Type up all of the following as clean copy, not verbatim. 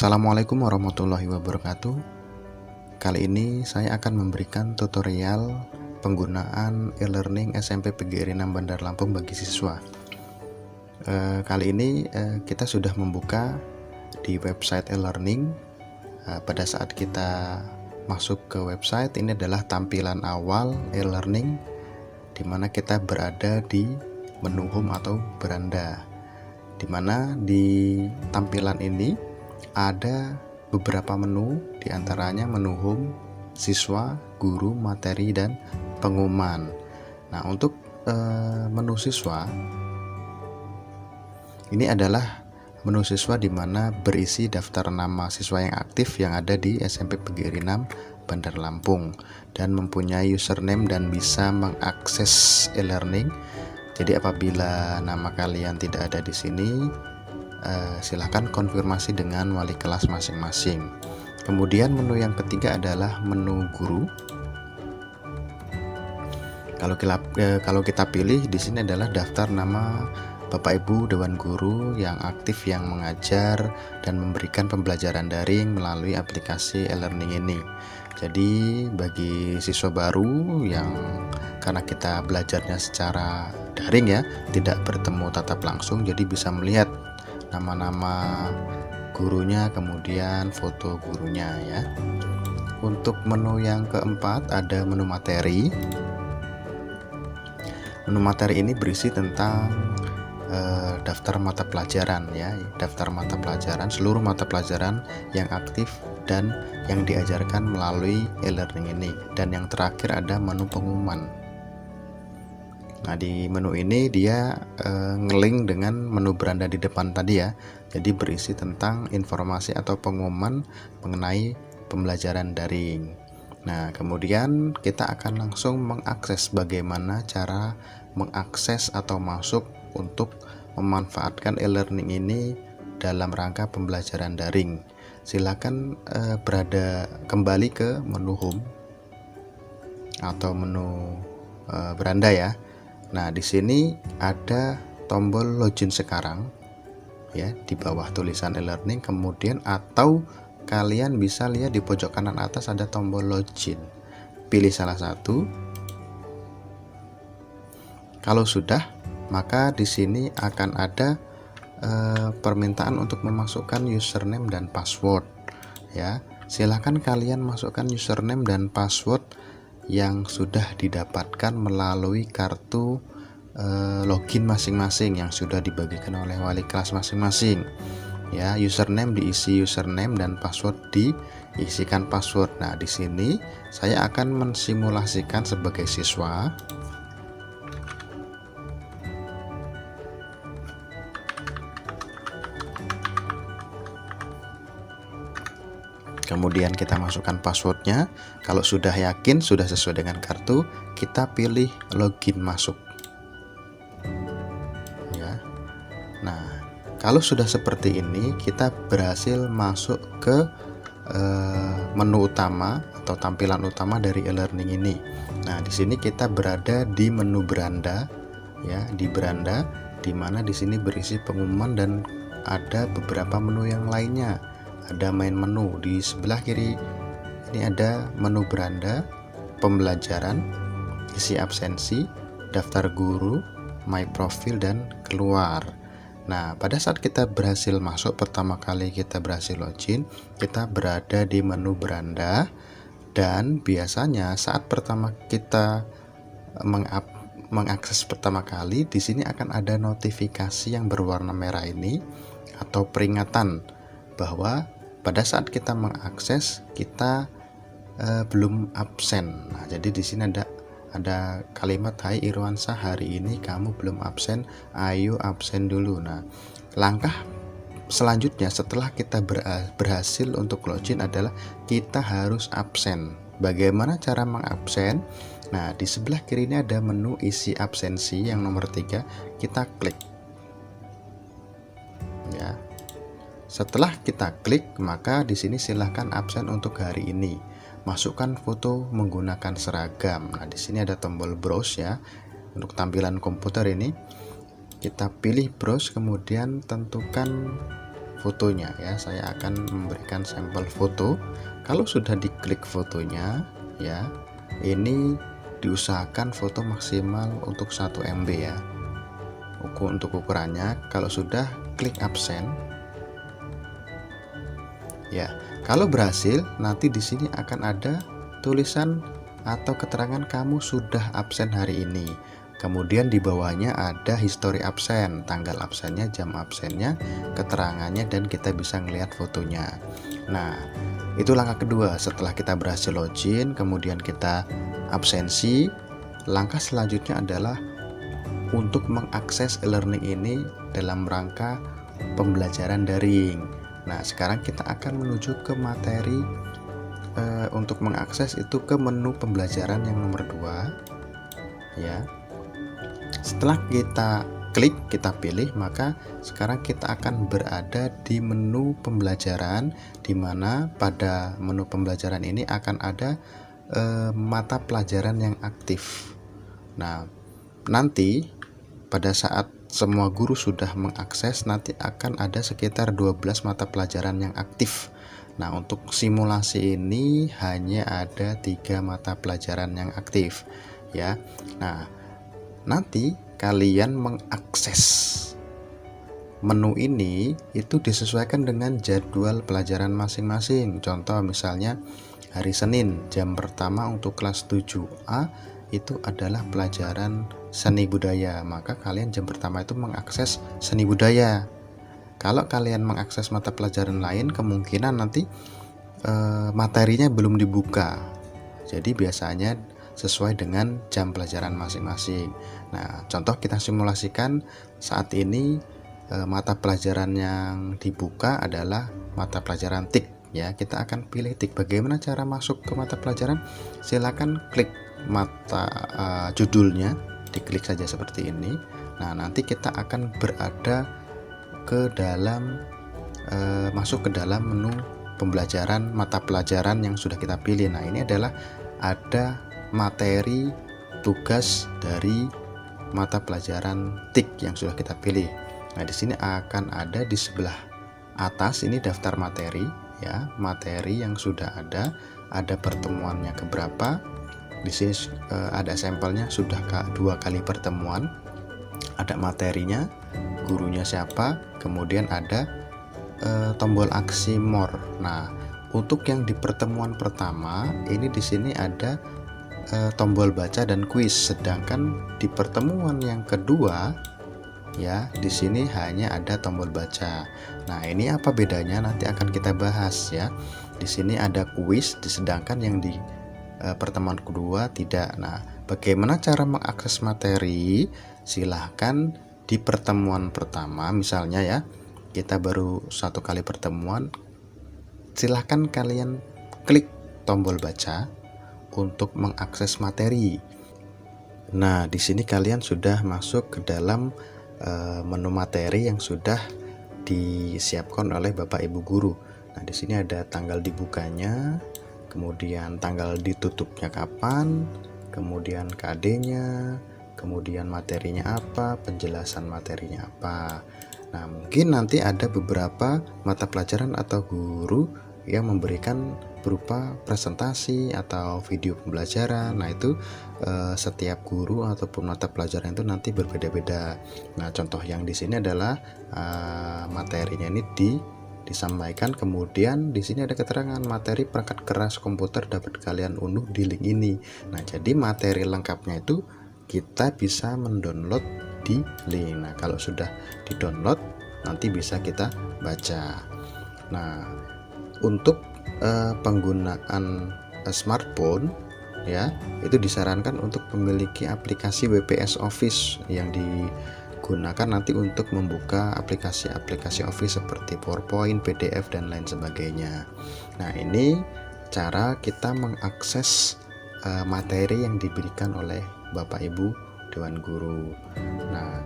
Assalamualaikum warahmatullahi wabarakatuh. Kali ini saya akan memberikan tutorial penggunaan e-learning SMP PGRI 6 Bandar Lampung bagi siswa. Kali ini kita sudah membuka di website e-learning. Pada saat kita masuk ke website, ini adalah tampilan awal e-learning, di mana kita berada di menu home atau beranda, di mana di tampilan ini ada beberapa menu, diantaranya menu home, siswa, guru, materi, dan pengumuman. Nah, untuk menu siswa, ini adalah menu siswa di mana berisi daftar nama siswa yang aktif yang ada di SMP PGRI 6 Bandar Lampung dan mempunyai username dan bisa mengakses e-learning. Jadi apabila nama kalian tidak ada di sini, silahkan konfirmasi dengan wali kelas masing-masing. Kemudian menu yang ketiga adalah menu guru. Kalau kita pilih di sini adalah daftar nama Bapak Ibu Dewan Guru yang aktif yang mengajar dan memberikan pembelajaran daring melalui aplikasi e-learning ini. Jadi bagi siswa baru yang karena kita belajarnya secara daring ya, tidak bertemu tatap langsung, jadi bisa melihat nama-nama gurunya, kemudian foto gurunya ya. Untuk menu yang keempat ada menu materi. Menu materi ini berisi tentang daftar mata pelajaran ya, daftar mata pelajaran, seluruh mata pelajaran yang aktif dan yang diajarkan melalui e-learning ini. Dan yang terakhir ada menu pengumuman. Nah, di menu ini dia ngelink dengan menu beranda di depan tadi ya. Jadi berisi tentang informasi atau pengumuman mengenai pembelajaran daring. Nah, kemudian kita akan langsung mengakses bagaimana cara mengakses atau masuk untuk memanfaatkan e-learning ini dalam rangka pembelajaran daring. Silakan berada kembali ke menu home atau menu beranda ya. Nah, di sini ada tombol login sekarang ya, di bawah tulisan e-learning, kemudian atau kalian bisa lihat di pojok kanan atas ada tombol login. Pilih salah satu. Kalau sudah, maka di sini akan ada permintaan untuk memasukkan username dan password ya. Silahkan kalian masukkan username dan password yang sudah didapatkan melalui kartu login masing-masing yang sudah dibagikan oleh wali kelas masing-masing ya. Username diisi username dan password diisikan password. Nah, di sini saya akan mensimulasikan sebagai siswa. Kemudian kita masukkan passwordnya. Kalau sudah yakin sudah sesuai dengan kartu, kita pilih login masuk ya. Nah, kalau sudah seperti ini, kita berhasil masuk ke menu utama atau tampilan utama dari e-learning ini. Nah, di sini kita berada di menu beranda ya, di beranda, di mana di sini berisi pengumuman dan ada beberapa menu yang lainnya. Ada main menu di sebelah kiri. Ini ada menu beranda, pembelajaran, isi absensi, daftar guru, my profile, dan keluar. Nah, pada saat kita berhasil masuk, pertama kali kita berhasil login, kita berada di menu beranda. Dan biasanya saat pertama kita mengakses pertama kali, di sini akan ada notifikasi yang berwarna merah ini atau peringatan bahwa pada saat kita mengakses kita belum absen. Nah, jadi di sini ada kalimat, "Hai Irwansyah, hari ini kamu belum absen, ayo absen dulu." Nah, langkah selanjutnya setelah kita berhasil untuk login adalah kita harus absen. Bagaimana cara mengabsen? Nah, di sebelah kiri ini ada menu isi absensi yang nomor 3, kita klik ya. Setelah kita klik, maka di sini silahkan absen untuk hari ini. Masukkan foto menggunakan seragam. Nah, di sini ada tombol browse ya. Untuk tampilan komputer ini, kita pilih browse, kemudian tentukan fotonya ya. Saya akan memberikan sampel foto. Kalau sudah diklik fotonya ya, ini diusahakan foto maksimal untuk 1 MB ya. Untuk ukurannya, kalau sudah klik absen. Ya, kalau berhasil nanti di sini akan ada tulisan atau keterangan kamu sudah absen hari ini. Kemudian di bawahnya ada history absen, tanggal absennya, jam absennya, keterangannya, dan kita bisa melihat fotonya. Nah, itu langkah kedua. Setelah kita berhasil login, kemudian kita absensi, langkah selanjutnya adalah untuk mengakses e-learning ini dalam rangka pembelajaran daring. Nah, sekarang kita akan menuju ke materi. Untuk mengakses itu ke menu pembelajaran yang nomor 2 ya. Setelah kita klik, kita pilih, maka sekarang kita akan berada di menu pembelajaran, di mana pada menu pembelajaran ini akan ada mata pelajaran yang aktif. Nah, nanti pada saat semua guru sudah mengakses, nanti akan ada sekitar 12 mata pelajaran yang aktif. Nah, untuk simulasi ini hanya ada 3 mata pelajaran yang aktif ya. Nah, nanti kalian mengakses menu ini itu disesuaikan dengan jadwal pelajaran masing-masing. Contoh misalnya hari Senin jam pertama untuk kelas 7A itu adalah pelajaran seni budaya, maka kalian jam pertama itu mengakses seni budaya. Kalau kalian mengakses mata pelajaran lain, kemungkinan nanti materinya belum dibuka. Jadi biasanya sesuai dengan jam pelajaran masing-masing. Nah, contoh kita simulasikan saat ini mata pelajaran yang dibuka adalah mata pelajaran TIK ya. Kita akan pilih TIK. Bagaimana cara masuk ke mata pelajaran? Silakan klik mata judulnya, diklik saja seperti ini. Nah, nanti kita akan berada ke dalam masuk ke dalam menu pembelajaran mata pelajaran yang sudah kita pilih. Nah, ini adalah ada materi tugas dari mata pelajaran TIK yang sudah kita pilih. Nah, di sini akan ada di sebelah atas ini daftar materi ya, materi yang sudah ada pertemuannya keberapa. Di sini ada sampelnya, sudah 2 kali pertemuan, ada materinya, gurunya siapa, kemudian ada tombol aksi more. Nah, untuk yang di pertemuan pertama ini di sini ada tombol baca dan kuis, sedangkan di pertemuan yang kedua ya di sini hanya ada tombol baca. Nah, ini apa bedanya nanti akan kita bahas ya. Di sini ada kuis, sedangkan yang di pertemuan kedua tidak. Nah, bagaimana cara mengakses materi? Silahkan di pertemuan pertama misalnya ya, kita baru 1 kali pertemuan, silahkan kalian klik tombol baca untuk mengakses materi. Nah, di sini kalian sudah masuk ke dalam menu materi yang sudah disiapkan oleh Bapak Ibu guru. Nah, di sini ada tanggal dibukanya, kemudian tanggal ditutupnya kapan, kemudian KD-nya, kemudian materinya apa, penjelasan materinya apa. Nah, mungkin nanti ada beberapa mata pelajaran atau guru yang memberikan berupa presentasi atau video pembelajaran. Nah, itu setiap guru ataupun mata pelajaran itu nanti berbeda-beda. Nah, contoh yang di sini adalah materinya ini disampaikan, kemudian di sini ada keterangan materi perangkat keras komputer dapat kalian unduh di link ini. Nah, jadi materi lengkapnya itu kita bisa mendownload di link. Nah, kalau sudah di-download nanti bisa kita baca. Nah, untuk penggunaan smartphone ya, itu disarankan untuk memiliki aplikasi WPS Office yang digunakan nanti untuk membuka aplikasi-aplikasi Office seperti PowerPoint, PDF, dan lain sebagainya. Nah, ini cara kita mengakses materi yang diberikan oleh Bapak Ibu Dewan Guru. Nah,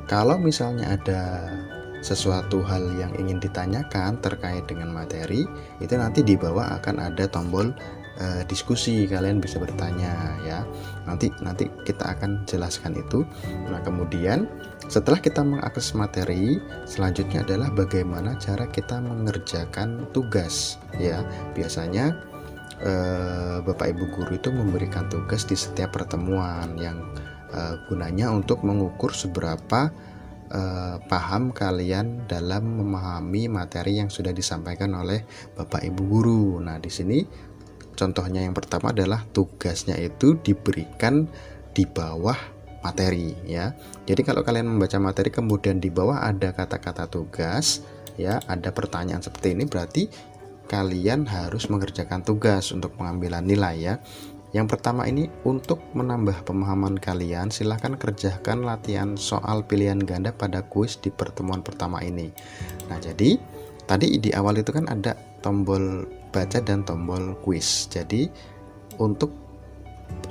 kalau misalnya ada sesuatu hal yang ingin ditanyakan terkait dengan materi, itu nanti di bawah akan ada tombol diskusi, kalian bisa bertanya ya. Nanti kita akan jelaskan itu. Nah, kemudian setelah kita mengakses materi, selanjutnya adalah bagaimana cara kita mengerjakan tugas ya. Biasanya Bapak Ibu guru itu memberikan tugas di setiap pertemuan yang gunanya untuk mengukur seberapa paham kalian dalam memahami materi yang sudah disampaikan oleh Bapak Ibu guru. Nah, di sini contohnya yang pertama adalah tugasnya itu diberikan di bawah materi ya. Jadi kalau kalian membaca materi kemudian di bawah ada kata-kata tugas ya, ada pertanyaan seperti ini, berarti kalian harus mengerjakan tugas untuk pengambilan nilai ya. Yang pertama ini, untuk menambah pemahaman kalian, silahkan kerjakan latihan soal pilihan ganda pada kuis di pertemuan pertama ini. Nah, jadi tadi di awal itu kan ada tombol baca dan tombol kuis. Jadi untuk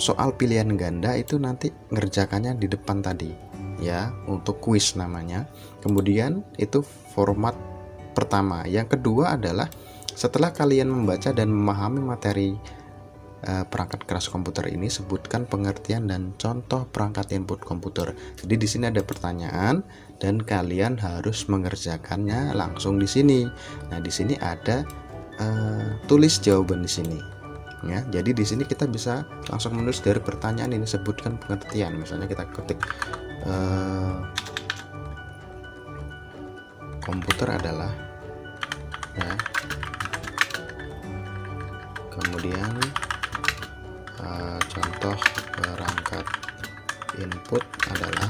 soal pilihan ganda itu nanti ngerjakannya di depan tadi ya, untuk kuis namanya. Kemudian itu format pertama. Yang kedua adalah setelah kalian membaca dan memahami materi perangkat keras komputer ini, sebutkan pengertian dan contoh perangkat input komputer. Jadi di sini ada pertanyaan dan kalian harus mengerjakannya langsung di sini. Nah, di sini ada tulis jawaban di sini ya. Jadi di sini kita bisa langsung menulis dari pertanyaan ini, sebutkan pengertian. Misalnya kita ketik komputer adalah ya, kemudian contoh perangkat input adalah,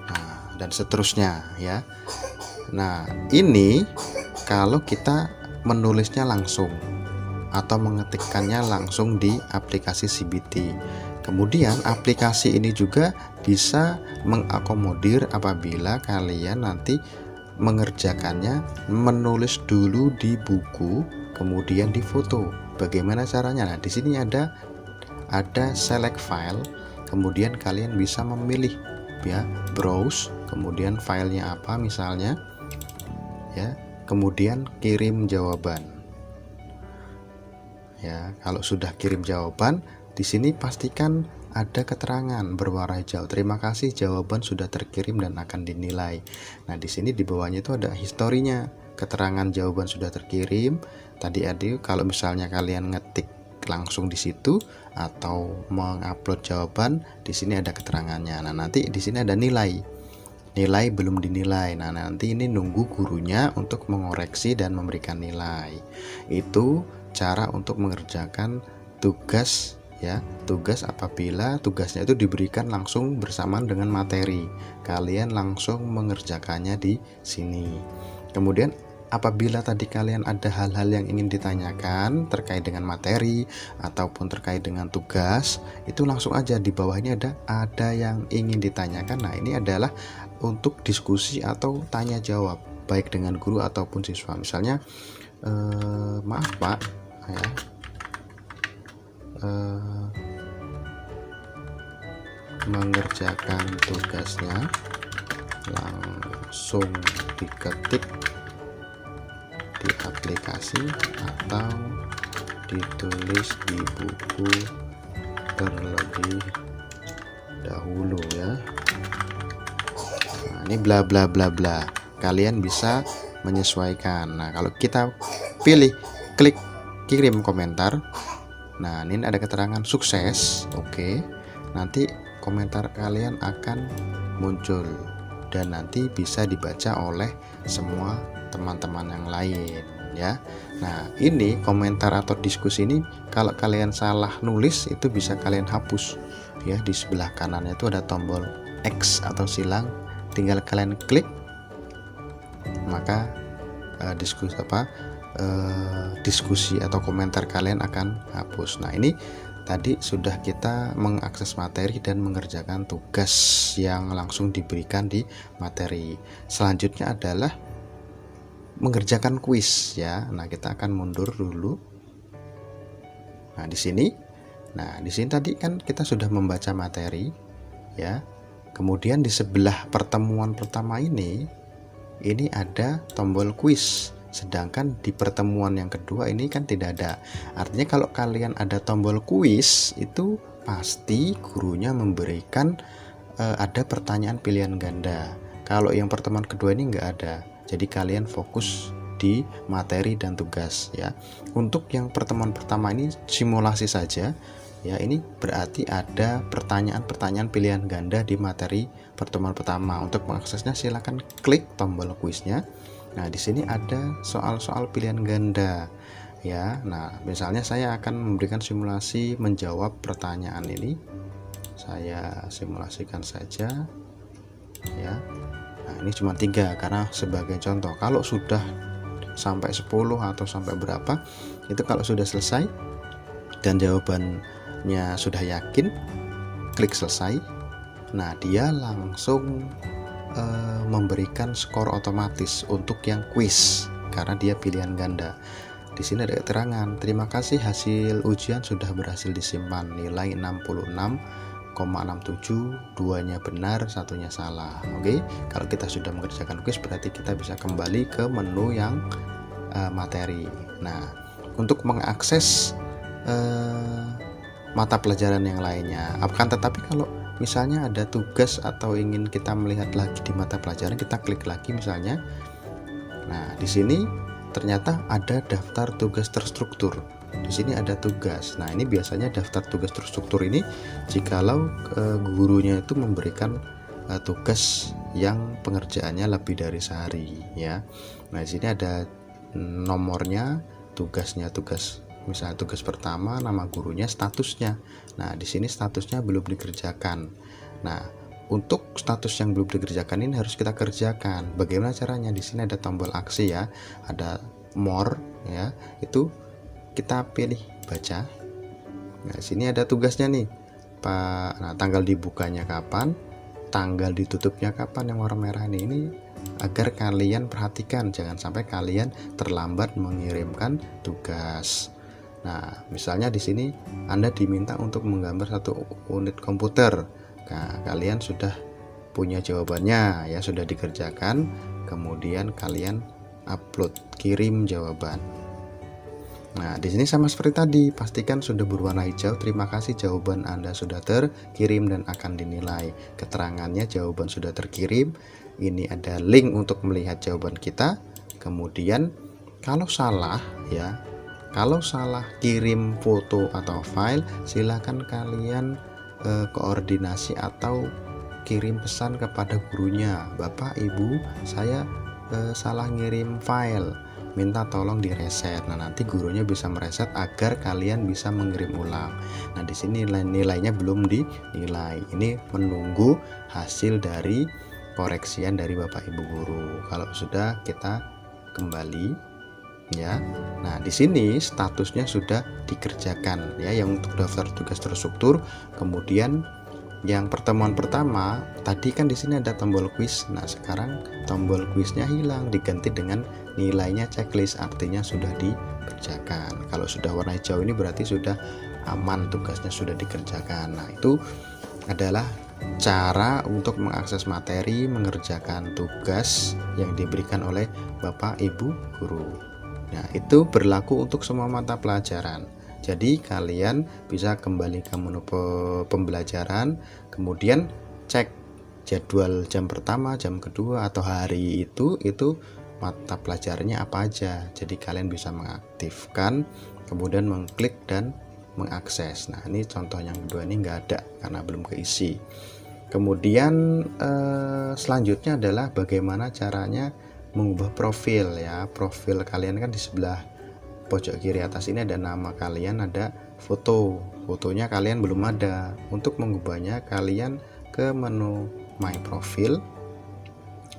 nah, dan seterusnya ya. Nah, ini kalau kita menulisnya langsung atau mengetikkannya langsung di aplikasi CBT. Kemudian aplikasi ini juga bisa mengakomodir apabila kalian nanti mengerjakannya menulis dulu di buku kemudian di foto. Bagaimana caranya? Nah, di sini ada select file, kemudian kalian bisa memilih ya, browse, kemudian filenya apa misalnya ya, kemudian kirim jawaban ya. Kalau sudah kirim jawaban, di sini pastikan ada keterangan berwarna hijau, terima kasih jawaban sudah terkirim dan akan dinilai. Nah, di sini di bawahnya itu ada historinya, keterangan jawaban sudah terkirim. Tadi kalau misalnya kalian ngetik langsung di situ atau mengupload jawaban, di sini ada keterangannya. Nah, nanti di sini ada nilai belum dinilai. Nah, nanti ini nunggu gurunya untuk mengoreksi dan memberikan nilai. Itu cara untuk mengerjakan tugas ya. Tugas apabila tugasnya itu diberikan langsung bersamaan dengan materi, kalian langsung mengerjakannya di sini. Kemudian apabila tadi kalian ada hal-hal yang ingin ditanyakan terkait dengan materi ataupun terkait dengan tugas, itu langsung aja di bawahnya ada yang ingin ditanyakan. Nah, ini adalah untuk diskusi atau tanya jawab baik dengan guru ataupun siswa. Misalnya maaf Pak ya, mengerjakan tugasnya langsung diketik di aplikasi atau ditulis di buku terlebih dahulu ya. Nah, ini bla bla bla bla, kalian bisa menyesuaikan. Nah, kalau kita pilih klik kirim komentar, nah ini ada keterangan sukses. Oke, nanti komentar kalian akan muncul dan nanti bisa dibaca oleh semua teman-teman yang lain ya. Nah, ini komentar atau diskusi ini kalau kalian salah nulis itu bisa kalian hapus ya. Di sebelah kanannya itu ada tombol X atau silang, tinggal kalian klik, maka diskusi atau komentar kalian akan hapus. Nah, ini tadi sudah kita mengakses materi dan mengerjakan tugas yang langsung diberikan di materi. Selanjutnya adalah mengerjakan kuis ya. Nah, kita akan mundur dulu. Nah, di sini tadi kan kita sudah membaca materi ya. Kemudian di sebelah pertemuan pertama ini ada tombol kuis. Sedangkan di pertemuan yang kedua ini kan tidak ada. Artinya kalau kalian ada tombol kuis itu pasti gurunya memberikan ada pertanyaan pilihan ganda. Kalau yang pertemuan kedua ini nggak ada. Jadi kalian fokus di materi dan tugas ya. Untuk yang pertemuan pertama ini simulasi saja ya, ini berarti ada pertanyaan-pertanyaan pilihan ganda di materi pertemuan pertama. Untuk mengaksesnya silakan klik tombol kuisnya. Nah, di sini ada soal-soal pilihan ganda ya. Nah, misalnya saya akan memberikan simulasi menjawab pertanyaan ini. Saya simulasikan saja ya. Nah, ini cuma 3 karena sebagai contoh. Kalau sudah sampai 10 atau sampai berapa, itu kalau sudah selesai dan jawabannya sudah yakin, klik selesai. Nah, dia langsung memberikan skor otomatis untuk yang kuis karena dia pilihan ganda. Di sini ada keterangan, terima kasih hasil ujian sudah berhasil disimpan, nilai 66,67, 2-nya benar, 1-nya salah. Oke, kalau kita sudah mengerjakan kuis berarti kita bisa kembali ke menu yang materi. Nah, untuk mengakses mata pelajaran yang lainnya, akan tetapi kalau misalnya ada tugas atau ingin kita melihat lagi di mata pelajaran, kita klik lagi misalnya. Nah, di sini ternyata ada daftar tugas terstruktur. Di sini ada tugas. Nah, ini biasanya daftar tugas terstruktur ini jikalau gurunya itu memberikan tugas yang pengerjaannya lebih dari sehari ya. Nah, di sini ada nomornya, tugasnya, misalnya tugas pertama, nama gurunya, statusnya. Nah, di sini statusnya belum dikerjakan. Nah, untuk status yang belum dikerjakan ini harus kita kerjakan. Bagaimana caranya? Di sini ada tombol aksi ya, ada more ya. Itu kita pilih baca. Nah, di sini ada tugasnya nih, Pak. Nah, tanggal dibukanya kapan, tanggal ditutupnya kapan yang warna merah ini agar kalian perhatikan, jangan sampai kalian terlambat mengirimkan tugas. Nah, misalnya di sini Anda diminta untuk menggambar 1 unit komputer. Nah, kalian sudah punya jawabannya ya, sudah dikerjakan, kemudian kalian upload, kirim jawaban. Nah, di sini sama seperti tadi, pastikan sudah berwarna hijau. Terima kasih, jawaban Anda sudah terkirim dan akan dinilai. Keterangannya jawaban sudah terkirim. Ini ada link untuk melihat jawaban kita. Kemudian kalau salah ya, kalau salah kirim foto atau file, silakan kalian koordinasi atau kirim pesan kepada gurunya. Bapak, Ibu, saya salah ngirim file, minta tolong direset. Nah, nanti gurunya bisa mereset agar kalian bisa mengirim ulang. Nah, di sini nilainya belum dinilai. Ini menunggu hasil dari koreksian dari Bapak Ibu guru. Kalau sudah, kita kembali ya. Nah, di sini statusnya sudah dikerjakan ya, yang untuk daftar tugas terstruktur. Kemudian yang pertemuan pertama tadi kan di sini ada tombol kuis. Nah, sekarang tombol kuisnya hilang, diganti dengan nilainya checklist, artinya sudah dikerjakan. Kalau sudah warna hijau ini berarti sudah aman, tugasnya sudah dikerjakan. Nah, itu adalah cara untuk mengakses materi, mengerjakan tugas yang diberikan oleh Bapak Ibu guru. Nah, itu berlaku untuk semua mata pelajaran. Jadi kalian bisa kembali ke menu pembelajaran, kemudian cek jadwal jam pertama, jam kedua, atau hari itu mata pelajarannya apa aja. Jadi kalian bisa mengaktifkan, kemudian mengklik dan mengakses. Nah, ini contoh yang kedua ini nggak ada karena belum keisi. Kemudian selanjutnya adalah bagaimana caranya mengubah profil ya. Profil kalian kan di sebelah pojok kiri atas ini ada nama kalian, ada fotonya kalian belum ada. Untuk mengubahnya kalian ke menu my profile,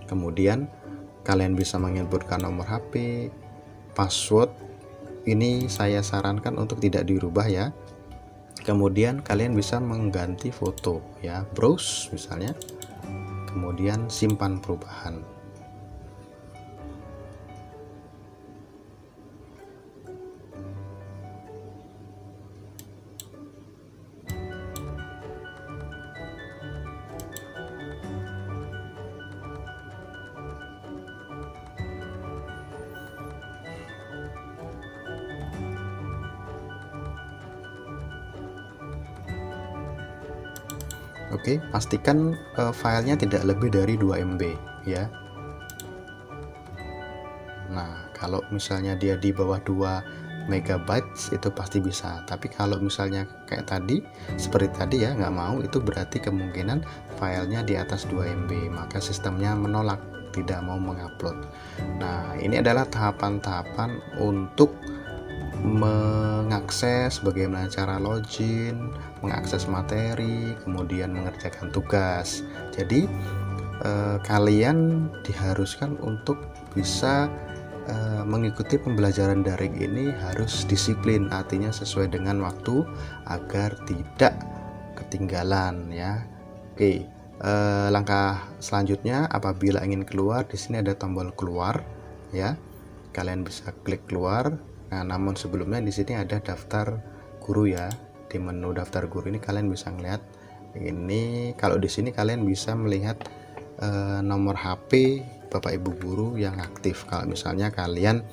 kemudian kalian bisa menginputkan nomor HP, password. Ini saya sarankan untuk tidak dirubah ya. Kemudian kalian bisa mengganti foto ya, browse misalnya, kemudian simpan perubahan. Oke, pastikan filenya tidak lebih dari 2 MB ya. Nah, kalau misalnya dia di bawah 2 megabytes itu pasti bisa, tapi kalau misalnya kayak tadi, seperti tadi ya, nggak mau, itu berarti kemungkinan filenya di atas 2 MB, maka sistemnya menolak, tidak mau mengupload. Nah, ini adalah tahapan-tahapan untuk mengakses, bagaimana cara login, mengakses materi, kemudian mengerjakan tugas. Jadi kalian diharuskan untuk bisa mengikuti pembelajaran daring ini harus disiplin, artinya sesuai dengan waktu agar tidak ketinggalan ya. Oke, langkah selanjutnya apabila ingin keluar, di sini ada tombol keluar ya. Kalian bisa klik keluar. Nah, namun sebelumnya di sini ada daftar guru ya. Di menu daftar guru ini kalian bisa melihat ini, kalau di sini kalian bisa melihat nomor HP Bapak Ibu guru yang aktif. Kalau misalnya kalian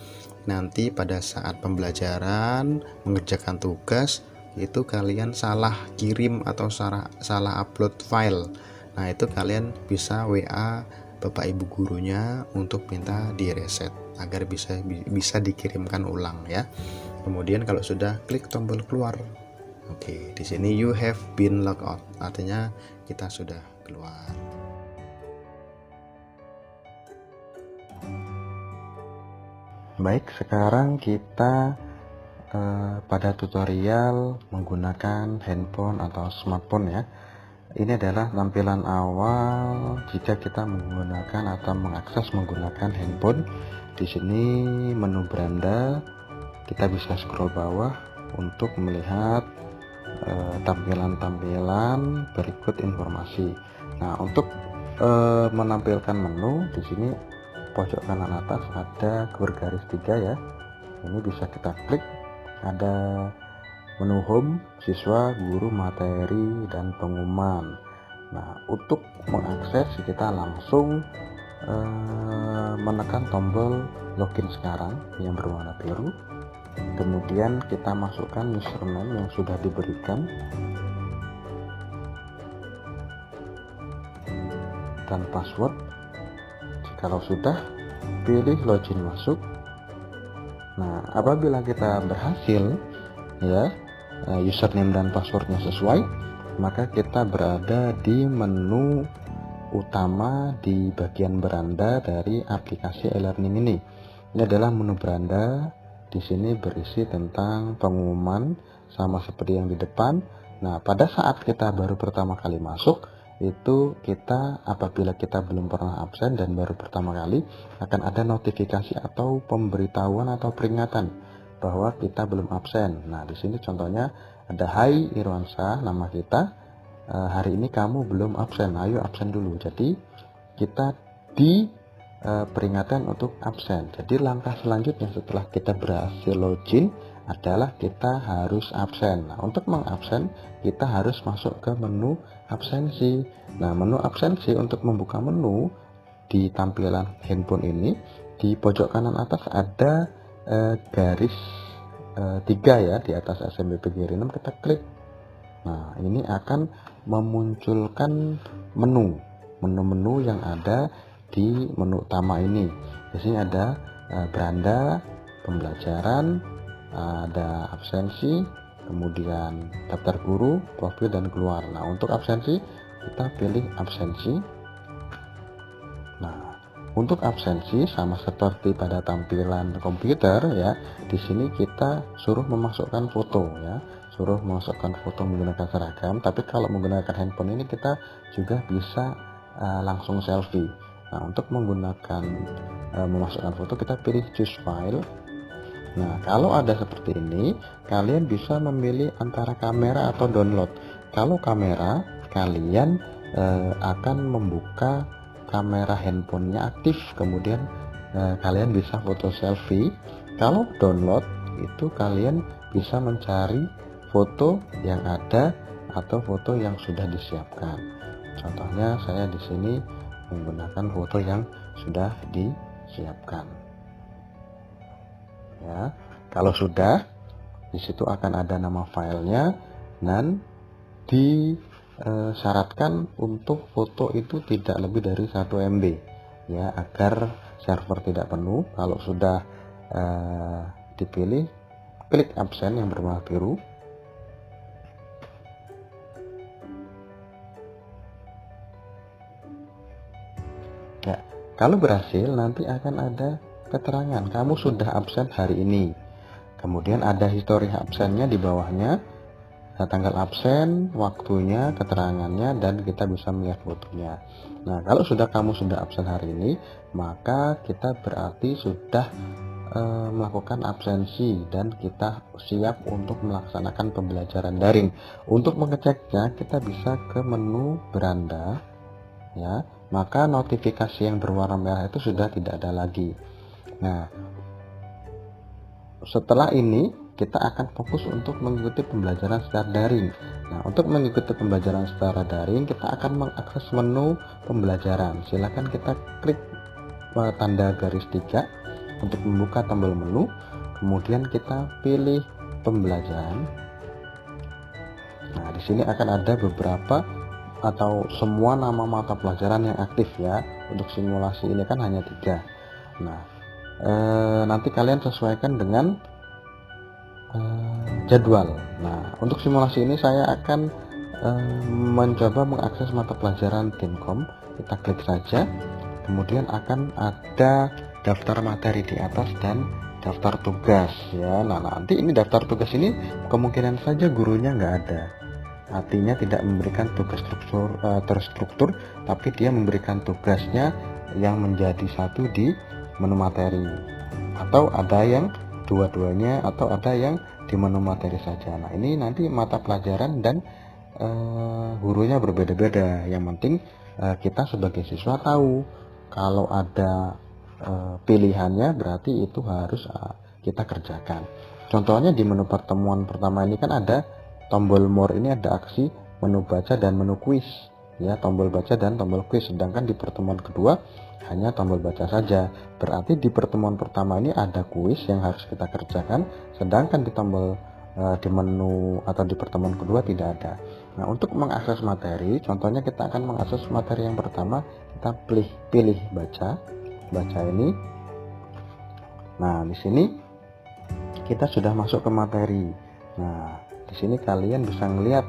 nanti pada saat pembelajaran mengerjakan tugas itu kalian salah kirim atau salah upload file, nah itu kalian bisa WA Bapak Ibu gurunya untuk minta direset agar bisa dikirimkan ulang ya. Kemudian kalau sudah, klik tombol keluar. Oke, di sini you have been logged out, artinya kita sudah keluar. Baik, sekarang kita pada tutorial menggunakan handphone atau smartphone ya. Ini adalah tampilan awal jika kita menggunakan atau mengakses menggunakan handphone. Di sini menu beranda, kita bisa scroll bawah untuk melihat tampilan-tampilan berikut informasi. Nah, untuk menampilkan menu di sini pojok kanan atas ada bergaris 3 ya. Ini bisa kita klik, ada menu home, siswa, guru, materi, dan pengumuman. Nah, untuk mengakses kita langsung menekan tombol login sekarang yang berwarna biru. Kemudian kita masukkan username yang sudah diberikan dan password. Jikalau sudah, pilih login masuk. Nah, apabila kita berhasil ya, username dan passwordnya sesuai, maka kita berada di menu utama di bagian beranda dari aplikasi e-learning ini. Ini adalah menu beranda. Di sini berisi tentang pengumuman sama seperti yang di depan. Nah, pada saat kita baru pertama kali masuk, itu kita apabila kita belum pernah absen dan baru pertama kali, akan ada notifikasi atau pemberitahuan atau peringatan bahwa kita belum absen. Nah, di sini contohnya ada Hai Irwansyah, nama kita. Hari ini kamu belum absen, ayo absen dulu. Jadi kita di peringatan untuk absen. Jadi langkah selanjutnya setelah kita berhasil login adalah kita harus absen. Nah, untuk mengabsen kita harus masuk ke menu absensi. Nah, menu absensi, untuk membuka menu di tampilan handphone ini, di pojok kanan atas ada garis 3 ya, di atas SMB kiri 6 kita klik. Nah, ini akan memunculkan menu-menu yang ada di menu utama ini. Di sini ada beranda, pembelajaran, ada absensi, kemudian daftar guru, profil, dan keluar. Nah, untuk absensi kita pilih absensi. Nah, untuk absensi sama seperti pada tampilan komputer ya. Di sini kita suruh memasukkan foto ya, suruh memasukkan foto menggunakan seragam. Tapi kalau menggunakan handphone ini kita juga bisa langsung selfie. Nah, untuk menggunakan memasukkan foto kita pilih choose file. Nah, kalau ada seperti ini, kalian bisa memilih antara kamera atau download. Kalau kamera, kalian akan membuka kamera handphonenya aktif, kemudian kalian bisa foto selfie. Kalau download itu kalian bisa mencari foto yang ada atau foto yang sudah disiapkan. Contohnya saya di sini menggunakan foto yang sudah disiapkan. Ya, kalau sudah, di situ akan ada nama filenya dan di syaratkan untuk foto itu tidak lebih dari 1 MB ya, agar server tidak penuh. Kalau sudah dipilih, klik absen yang berwarna biru. Ya, kalau berhasil nanti akan ada keterangan kamu sudah absen hari ini. Kemudian ada histori absennya di bawahnya, tanggal absen, waktunya, keterangannya, dan kita bisa melihat fotonya. Nah, kalau kamu sudah absen hari ini, maka kita berarti sudah melakukan absensi dan kita siap untuk melaksanakan pembelajaran daring. Untuk mengeceknya, kita bisa ke menu beranda ya, maka notifikasi yang berwarna merah itu sudah tidak ada lagi. Nah, setelah ini kita akan fokus untuk mengikuti pembelajaran secara daring. Nah, untuk mengikuti pembelajaran secara daring, kita akan mengakses menu pembelajaran. Silakan kita klik tanda garis 3 untuk membuka tombol menu, kemudian kita pilih pembelajaran. Nah, di sini akan ada beberapa atau semua nama mata pelajaran yang aktif ya. Untuk simulasi ini kan hanya 3. Nah, nanti kalian sesuaikan dengan jadwal. Nah, untuk simulasi ini saya akan mencoba mengakses mata pelajaran Tinkom. Kita klik saja, kemudian akan ada daftar materi di atas dan daftar tugas ya. Nah, nanti ini daftar tugas ini kemungkinan saja gurunya nggak ada, artinya tidak memberikan tugas terstruktur, tapi dia memberikan tugasnya yang menjadi satu di menu materi, atau ada yang dua-duanya, atau ada yang di menu materi saja. Nah, ini nanti mata pelajaran dan gurunya berbeda-beda. Yang penting kita sebagai siswa tahu kalau ada pilihannya, berarti itu harus kita kerjakan. Contohnya di menu pertemuan pertama ini kan ada tombol more, ini ada aksi menu baca dan menu kuis ya, tombol baca dan tombol kuis. Sedangkan di pertemuan kedua hanya tombol baca saja. Berarti di pertemuan pertama ini ada kuis yang harus kita kerjakan, sedangkan di tombol di menu atau di pertemuan kedua tidak ada. Nah, untuk mengakses materi, contohnya kita akan mengakses materi yang pertama, kita pilih baca ini. Nah, di sini kita sudah masuk ke materi. Nah, di sini kalian bisa melihat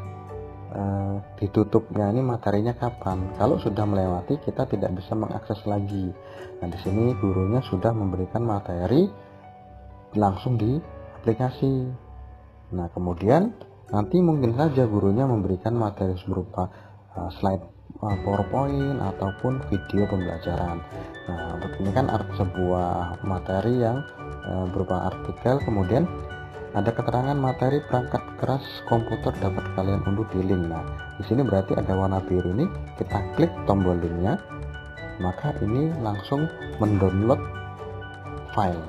ditutupnya ini materinya kapan. Kalau sudah melewati, kita tidak bisa mengakses lagi. Nah, di sini gurunya sudah memberikan materi langsung di aplikasi. Nah, kemudian nanti mungkin saja gurunya memberikan materi berupa slide PowerPoint ataupun video pembelajaran. Nah, untuk ini kan sebuah materi yang berupa artikel, kemudian ada keterangan materi perangkat keras komputer dapat kalian unduh di link. Nah, di sini berarti ada warna biru ini, kita klik tombol linknya, maka ini langsung mendownload file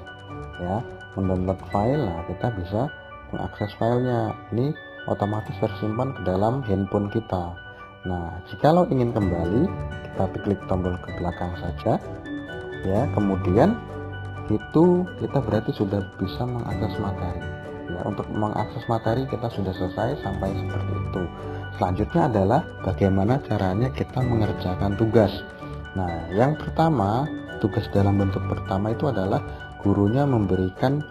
ya, mendownload file. Nah, kita bisa mengakses filenya, ini otomatis tersimpan ke dalam handphone kita. Nah, jikalau ingin kembali, kita klik tombol ke belakang saja ya, kemudian itu kita berarti sudah bisa mengakses materi ya. Untuk mengakses materi kita sudah selesai sampai seperti itu. Selanjutnya adalah bagaimana caranya kita mengerjakan tugas. Nah, yang pertama, tugas dalam bentuk pertama itu adalah gurunya memberikan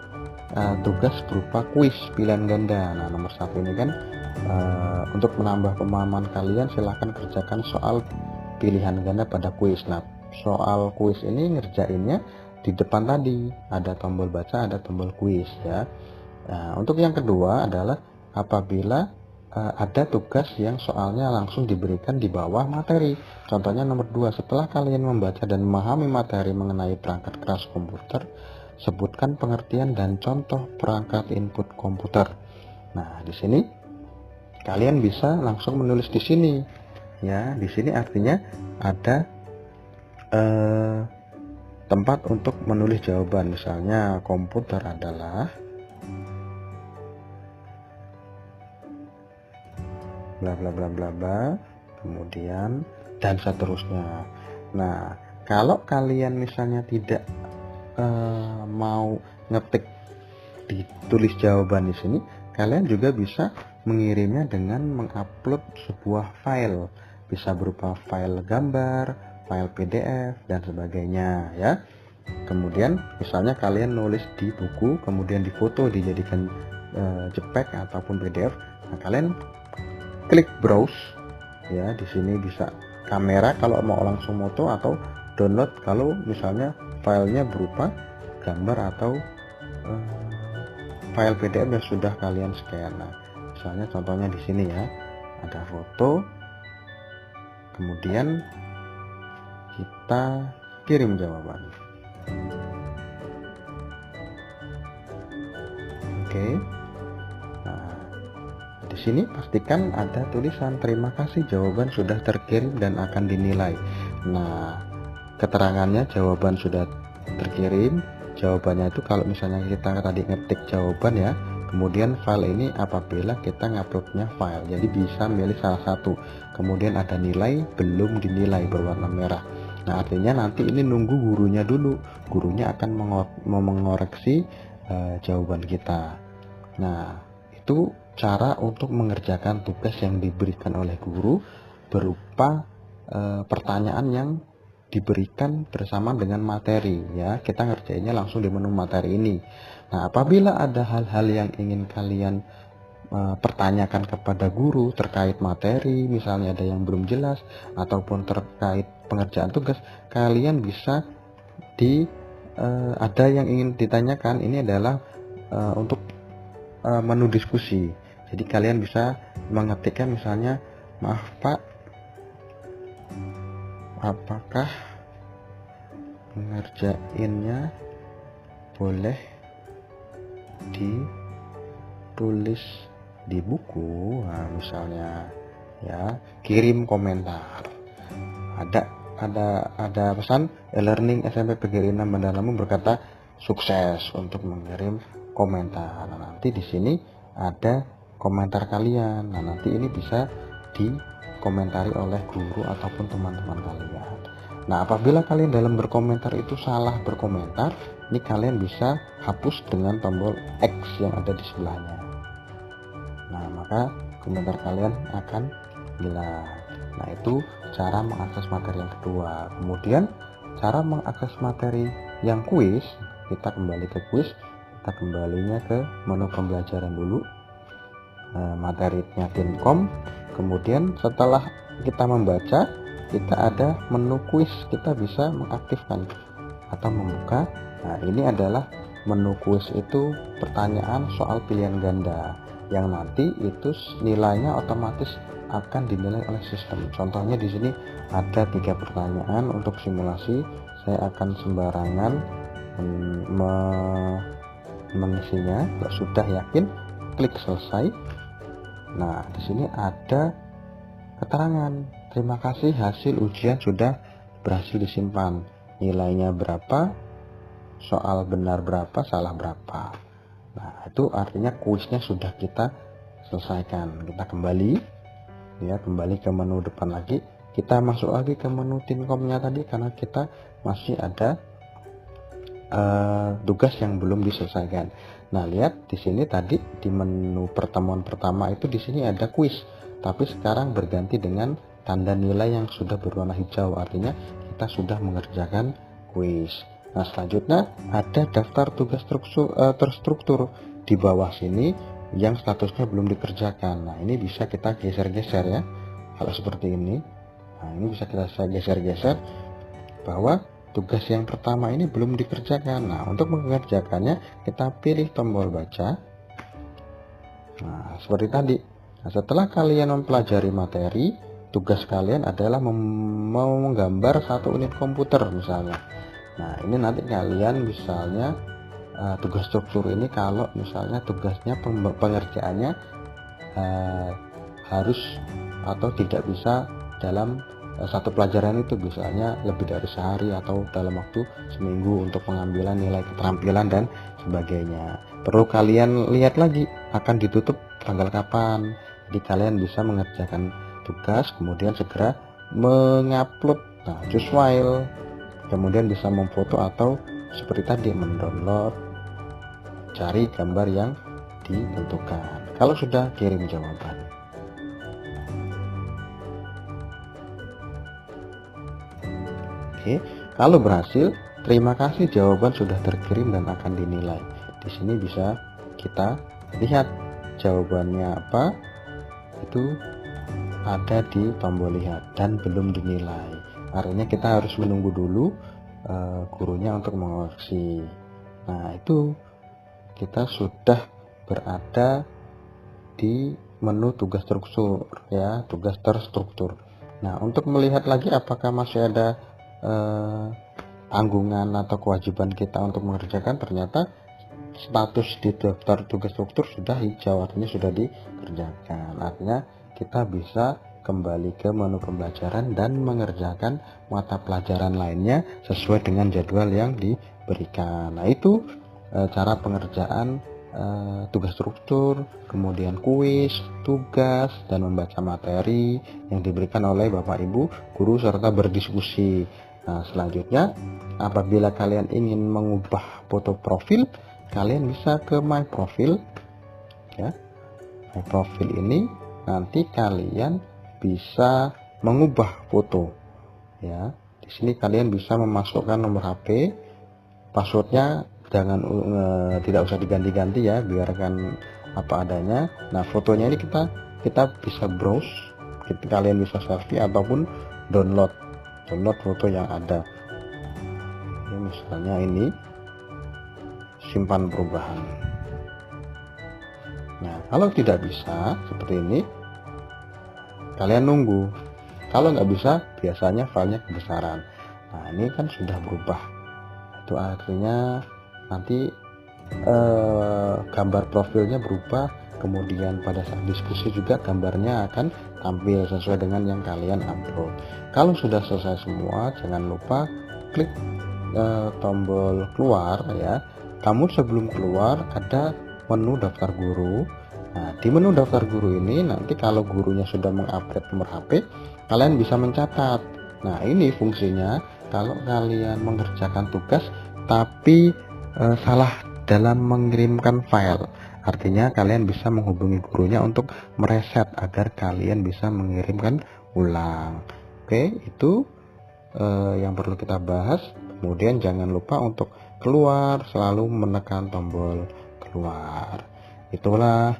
tugas berupa kuis pilihan ganda. Nah, nomor 1 ini kan untuk menambah pemahaman kalian, silahkan kerjakan soal pilihan ganda pada kuis. Nah, soal kuis ini ngerjainnya di depan tadi ada tombol baca, ada tombol kuis ya. Nah, untuk yang kedua adalah apabila ada tugas yang soalnya langsung diberikan di bawah materi. Contohnya nomor 2, setelah kalian membaca dan memahami materi mengenai perangkat keras komputer, sebutkan pengertian dan contoh perangkat input komputer. Nah, di sini kalian bisa langsung menulis di sini ya. Di sini artinya ada tempat untuk menulis jawaban. Misalnya komputer adalah bla bla bla bla bla, kemudian dan seterusnya. Nah, kalau kalian misalnya tidak mau ngetik ditulis jawaban di sini, kalian juga bisa mengirimnya dengan mengupload sebuah file, bisa berupa file gambar, file PDF dan sebagainya ya. Kemudian misalnya kalian nulis di buku, kemudian difoto dijadikan JPEG ataupun PDF. Nah, kalian klik browse ya, di sini bisa kamera kalau mau langsung foto, atau download kalau misalnya filenya berupa gambar atau file PDF yang sudah kalian scan. Nah, misalnya contohnya di sini ya, ada foto, kemudian kita kirim jawaban. Oke. Nah, di sini pastikan ada tulisan terima kasih jawaban sudah terkirim dan akan dinilai. Nah, keterangannya jawaban sudah terkirim. Jawabannya itu kalau misalnya kita tadi ngetik jawaban ya, kemudian file ini apabila kita nguploadnya file, jadi bisa milih salah satu. Kemudian ada nilai belum dinilai berwarna merah. Nah, artinya nanti ini nunggu gurunya dulu. Gurunya akan mengoreksi jawaban kita. Nah, itu cara untuk mengerjakan tugas yang diberikan oleh guru berupa pertanyaan yang diberikan bersama dengan materi ya. Kita ngerjainnya langsung di menu materi ini. Nah, apabila ada hal-hal yang ingin kalian pertanyakan kepada guru terkait materi, misalnya ada yang belum jelas ataupun terkait pengerjaan tugas, kalian bisa ada yang ingin ditanyakan, ini adalah untuk menu diskusi. Jadi kalian bisa mengetikkan misalnya, maaf Pak, apakah mengerjainnya boleh ditulis di buku? Nah, misalnya ya, kirim komentar. Ada pesan e-learning SMP PGRI 6 Bandar Lampung berkata sukses untuk mengirim komentar. Nah, nanti di sini ada komentar kalian. Nah, nanti ini bisa dikomentari oleh guru ataupun teman-teman kalian. Nah, apabila kalian dalam berkomentar itu salah berkomentar, ini kalian bisa hapus dengan tombol X yang ada di sebelahnya. Nah, maka komentar kalian akan hilang. Nah, itu cara mengakses materi yang kedua. Kemudian cara mengakses materi yang kuis, kita kembali ke kuis, kita kembalinya ke menu pembelajaran dulu, materinya Tinkom. Kemudian setelah kita membaca, kita ada menu kuis, kita bisa mengaktifkan atau membuka. Nah, ini adalah menu kuis, itu pertanyaan soal pilihan ganda yang nanti itu nilainya otomatis akan dinilai oleh sistem. Contohnya di sini ada 3 pertanyaan untuk simulasi. Saya akan sembarangan mengisinya. Kalau sudah yakin, klik selesai. Nah, di sini ada keterangan, terima kasih hasil ujian sudah berhasil disimpan. Nilainya berapa? Soal benar berapa? Salah berapa? Nah, itu artinya kuisnya sudah kita selesaikan. Kita kembali ya, kembali ke menu depan lagi, kita masuk lagi ke menu Tinkomnya tadi karena kita masih ada tugas yang belum diselesaikan. Nah, lihat di sini tadi di menu pertemuan pertama itu di sini ada kuis, tapi sekarang berganti dengan tanda nilai yang sudah berwarna hijau, artinya kita sudah mengerjakan kuis. Nah, selanjutnya ada daftar tugas terstruktur di bawah sini yang statusnya belum dikerjakan. Nah, ini bisa kita geser-geser ya, kalau seperti ini. Nah, ini bisa kita geser-geser bahwa tugas yang pertama ini belum dikerjakan. Nah, untuk mengerjakannya kita pilih tombol baca. Nah, seperti tadi. Nah, setelah kalian mempelajari materi, tugas kalian adalah mau menggambar 1 unit komputer misalnya. Nah, ini nanti kalian misalnya tugas struktur ini kalau misalnya tugasnya pengerjaannya harus atau tidak bisa dalam satu pelajaran itu, misalnya lebih dari sehari atau dalam waktu seminggu untuk pengambilan nilai keterampilan dan sebagainya. Perlu kalian lihat lagi akan ditutup tanggal kapan. Jadi kalian bisa mengerjakan tugas kemudian segera mengupload choose file, kemudian bisa memfoto atau seperti tadi mendownload, cari gambar yang ditentukan. Kalau sudah, kirim jawaban. Oke, kalau berhasil, terima kasih jawaban sudah terkirim dan akan dinilai. Di sini bisa kita lihat jawabannya apa, itu ada di tombol lihat dan belum dinilai. Artinya kita harus menunggu dulu gurunya untuk mengoreksi. Nah, itu kita sudah berada di menu tugas struktur ya, tugas terstruktur. Nah, untuk melihat lagi apakah masih ada anggungan atau kewajiban kita untuk mengerjakan, ternyata status di daftar tugas struktur sudah hijau, artinya sudah dikerjakan. Artinya kita bisa kembali ke menu pembelajaran dan mengerjakan mata pelajaran lainnya sesuai dengan jadwal yang diberikan. Nah, itu cara pengerjaan tugas struktur, kemudian kuis, tugas, dan membaca materi yang diberikan oleh Bapak Ibu guru serta berdiskusi. Nah, selanjutnya apabila kalian ingin mengubah foto profil, kalian bisa ke my profile ya. My profile ini nanti kalian bisa mengubah foto ya. Di sini kalian bisa memasukkan nomor HP, passwordnya jangan tidak usah diganti-ganti ya, biarkan apa adanya. Nah, fotonya ini kita bisa browse, kalian bisa selfie ataupun download foto yang ada ya, misalnya ini simpan perubahan. Nah, kalau tidak bisa seperti ini, kalian nunggu. Kalau nggak bisa, biasanya filenya kebesaran. Nah, ini kan sudah berubah, itu artinya nanti gambar profilnya berubah, kemudian pada saat diskusi juga gambarnya akan tampil sesuai dengan yang kalian upload. Kalau sudah selesai semua, jangan lupa klik tombol keluar ya. Kamu sebelum keluar ada menu daftar guru. Nah, di menu daftar guru ini nanti kalau gurunya sudah mengupdate nomor HP, kalian bisa mencatat. Nah, ini fungsinya kalau kalian mengerjakan tugas tapi salah dalam mengirimkan file. Artinya kalian bisa menghubungi gurunya untuk mereset agar kalian bisa mengirimkan ulang. Oke, itu yang perlu kita bahas. Kemudian jangan lupa untuk keluar, selalu menekan tombol keluar. Itulah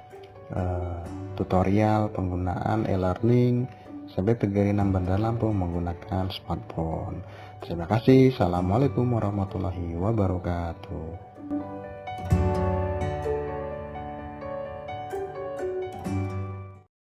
tutorial penggunaan e-learning sampai penggirian Bandar Lampung menggunakan smartphone. Terima kasih. Assalamualaikum warahmatullahi wabarakatuh.